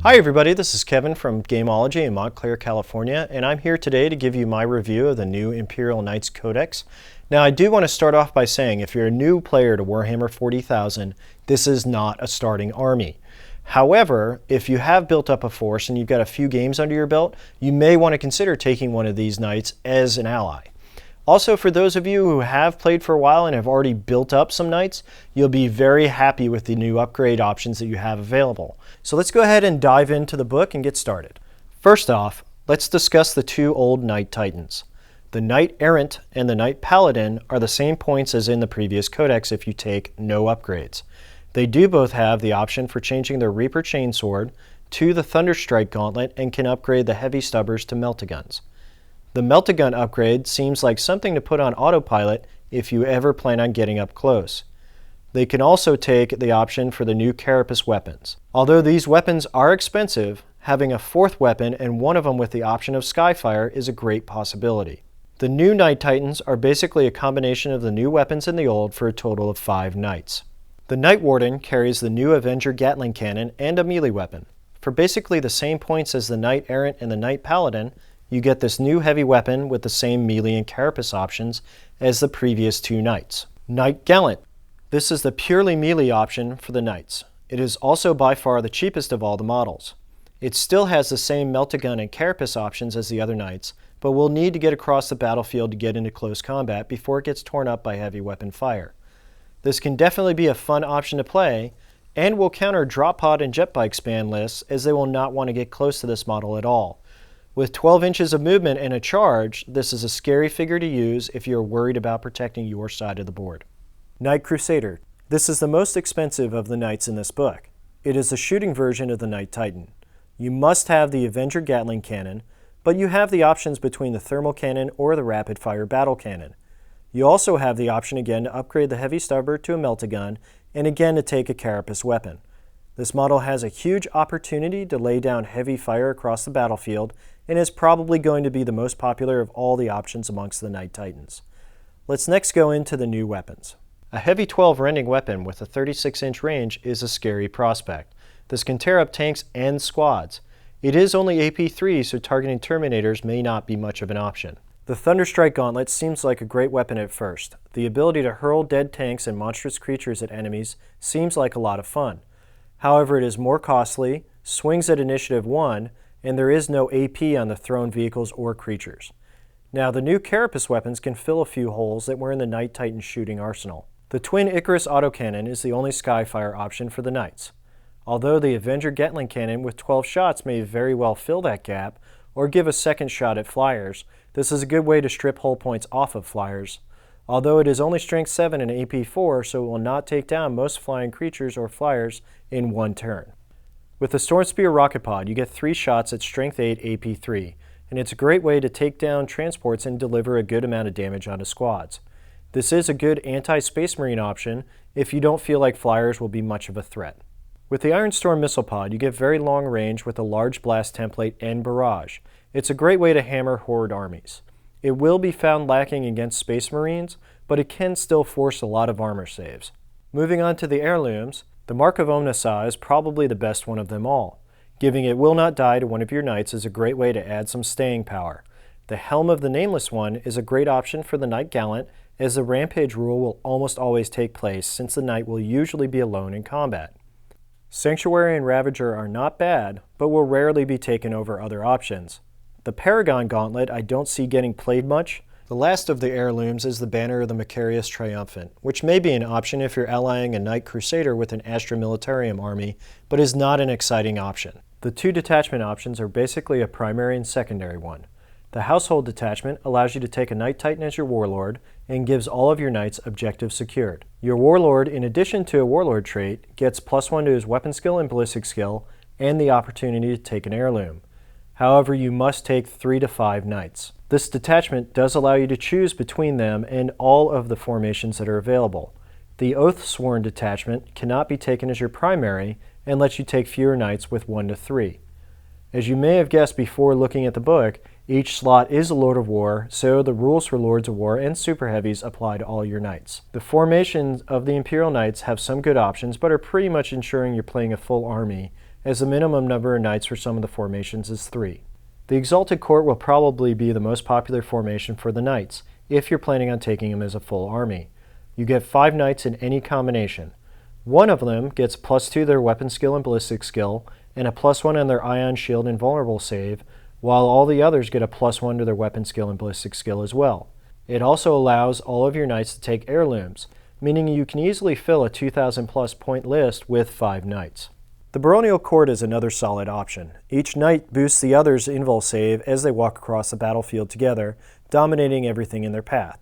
Hi everybody, this is Kevin from Gameology in Montclair, California, and I'm here today to give you my review of the new Imperial Knights Codex. Now I do want to start off by saying if you're a new player to Warhammer 40,000, this is not a starting army. However, if you have built up a force and you've got a few games under your belt, you may want to consider taking one of these knights as an ally. Also, for those of you who have played for a while and have already built up some knights, you'll be very happy with the new upgrade options that you have available. So let's go ahead and dive into the book and get started. First off, let's discuss the two old Knight Titans. The Knight Errant and the Knight Paladin are the same points as in the previous codex if you take no upgrades. They do both have the option for changing their Reaper Chainsword to the Thunderstrike Gauntlet and can upgrade the Heavy Stubbers to Melt-A-Guns. The Melt-A-Gun upgrade seems like something to put on autopilot if you ever plan on getting up close. They can also take the option for the new Carapace weapons. Although these weapons are expensive, having a fourth weapon and one of them with the option of Skyfire is a great possibility. The new Knight Titans are basically a combination of the new weapons and the old for a total of 5 knights. The Knight Warden carries the new Avenger Gatling Cannon and a melee weapon. For basically the same points as the Knight Errant and the Knight Paladin, you get this new heavy weapon with the same melee and carapace options as the previous 2 knights. Knight Gallant. This is the purely melee option for the knights. It is also by far the cheapest of all the models. It still has the same Melt-A-Gun and carapace options as the other knights, but will need to get across the battlefield to get into close combat before it gets torn up by heavy weapon fire. This can definitely be a fun option to play, and will counter drop pod and jet bike span lists as they will not want to get close to this model at all. With 12 inches of movement and a charge, this is a scary figure to use if you're worried about protecting your side of the board. Knight Crusader. This is the most expensive of the knights in this book. It is a shooting version of the Knight Titan. You must have the Avenger Gatling Cannon, but you have the options between the Thermal Cannon or the Rapid Fire Battle Cannon. You also have the option again to upgrade the Heavy Stubber to a Melt-A-Gun and again to take a Carapace weapon. This model has a huge opportunity to lay down heavy fire across the battlefield and is probably going to be the most popular of all the options amongst the Knight Titans. Let's next go into the new weapons. A heavy 12 rending weapon with a 36-inch range is a scary prospect. This can tear up tanks and squads. It is only AP3, so targeting Terminators may not be much of an option. The Thunderstrike Gauntlet seems like a great weapon at first. The ability to hurl dead tanks and monstrous creatures at enemies seems like a lot of fun. However, it is more costly, swings at Initiative 1, and there is no AP on the thrown vehicles or creatures. Now, the new Carapace weapons can fill a few holes that were in the Knight Titan shooting arsenal. The Twin Icarus autocannon is the only Skyfire option for the Knights. Although the Avenger Gatling Cannon with 12 shots may very well fill that gap, or give a second shot at flyers, this is a good way to strip hull points off of flyers. Although it is only Strength 7 and AP 4, so it will not take down most flying creatures or flyers in one turn. With the Storm Spear Rocket Pod, you get 3 shots at Strength 8 AP 3, and it's a great way to take down transports and deliver a good amount of damage onto squads. This is a good anti-Space Marine option if you don't feel like flyers will be much of a threat. With the Iron Storm Missile Pod, you get very long range with a large blast template and barrage. It's a great way to hammer horde armies. It will be found lacking against Space Marines, but it can still force a lot of armor saves. Moving on to the heirlooms, the Mark of Omnissiah is probably the best one of them all. Giving It Will Not Die to one of your knights is a great way to add some staying power. The Helm of the Nameless One is a great option for the Knight Gallant, as the Rampage rule will almost always take place since the knight will usually be alone in combat. Sanctuary and Ravager are not bad, but will rarely be taken over other options. The Paragon Gauntlet I don't see getting played much. The last of the heirlooms is the Banner of the Macarius Triumphant, which may be an option if you're allying a Knight Crusader with an Astra Militarum army, but is not an exciting option. The 2 detachment options are basically a primary and secondary one. The Household Detachment allows you to take a Knight Titan as your Warlord and gives all of your knights objectives secured. Your Warlord, in addition to a Warlord trait, gets +1 to his weapon skill and ballistic skill and the opportunity to take an heirloom. However, you must take 3 to 5 knights. This detachment does allow you to choose between them and all of the formations that are available. The Oath-Sworn Detachment cannot be taken as your primary and lets you take fewer knights with 1 to 3. As you may have guessed before looking at the book, each slot is a Lord of War, so the rules for Lords of War and Super Heavies apply to all your knights. The formations of the Imperial Knights have some good options, but are pretty much ensuring you're playing a full army, as the minimum number of knights for some of the formations is 3. The Exalted Court will probably be the most popular formation for the knights, if you're planning on taking them as a full army. You get 5 knights in any combination. One of them gets +2 to their weapon skill and ballistic skill, and a +1 on their ion shield and vulnerable save, while all the others get a +1 to their weapon skill and ballistic skill as well. It also allows all of your knights to take heirlooms, meaning you can easily fill a 2,000+ point list with 5 knights. The Baronial Court is another solid option. Each knight boosts the other's invul save as they walk across the battlefield together, dominating everything in their path.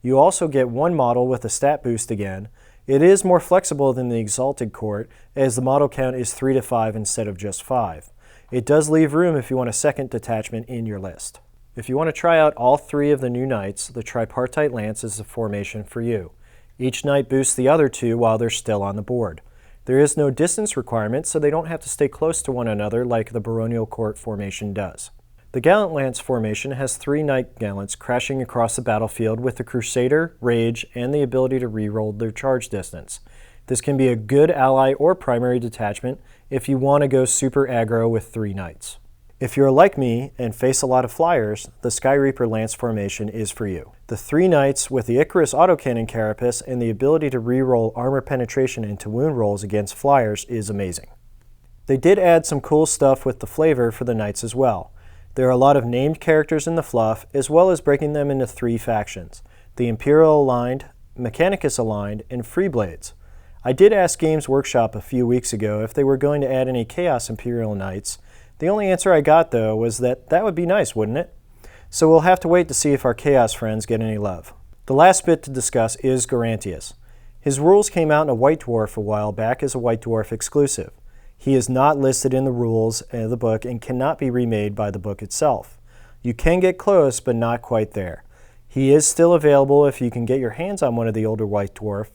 You also get one model with a stat boost again. It is more flexible than the Exalted Court, as the model count is 3 to 5 instead of just 5. It does leave room if you want a second detachment in your list. If you want to try out all 3 of the new knights, the Tripartite Lance is the formation for you. Each knight boosts the other 2 while they're still on the board. There is no distance requirement, so they don't have to stay close to one another like the Baronial Court formation does. The Gallant Lance formation has 3 Knight Gallants crashing across the battlefield with the Crusader, Rage, and the ability to reroll their charge distance. This can be a good ally or primary detachment if you want to go super aggro with 3 knights. If you're like me and face a lot of flyers, the Sky Reaper Lance formation is for you. The 3 knights with the Icarus autocannon carapace and the ability to reroll armor penetration into wound rolls against flyers is amazing. They did add some cool stuff with the flavor for the knights as well. There are a lot of named characters in the fluff, as well as breaking them into 3 factions: the Imperial Aligned, Mechanicus Aligned, and Freeblades. I did ask Games Workshop a few weeks ago if they were going to add any Chaos Imperial Knights. The only answer I got, though, was that would be nice, wouldn't it? So we'll have to wait to see if our Chaos friends get any love. The last bit to discuss is Garantius. His rules came out in a White Dwarf a while back as a White Dwarf exclusive. He is not listed in the rules of the book and cannot be remade by the book itself. You can get close, but not quite there. He is still available if you can get your hands on one of the older White Dwarf,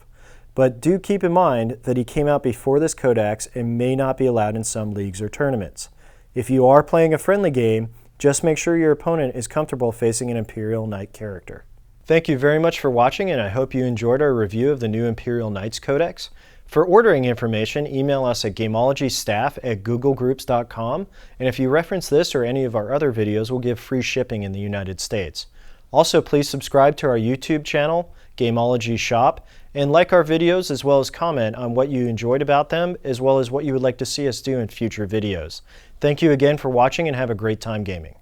but do keep in mind that he came out before this codex and may not be allowed in some leagues or tournaments. If you are playing a friendly game, just make sure your opponent is comfortable facing an Imperial Knight character. Thank you very much for watching, and I hope you enjoyed our review of the new Imperial Knights Codex. For ordering information, email us at gameologystaff@googlegroups.com, and if you reference this or any of our other videos, we'll give free shipping in the United States. Also, please subscribe to our YouTube channel, Gameology Shop, and like our videos as well as comment on what you enjoyed about them, as well as what you would like to see us do in future videos. Thank you again for watching and have a great time gaming.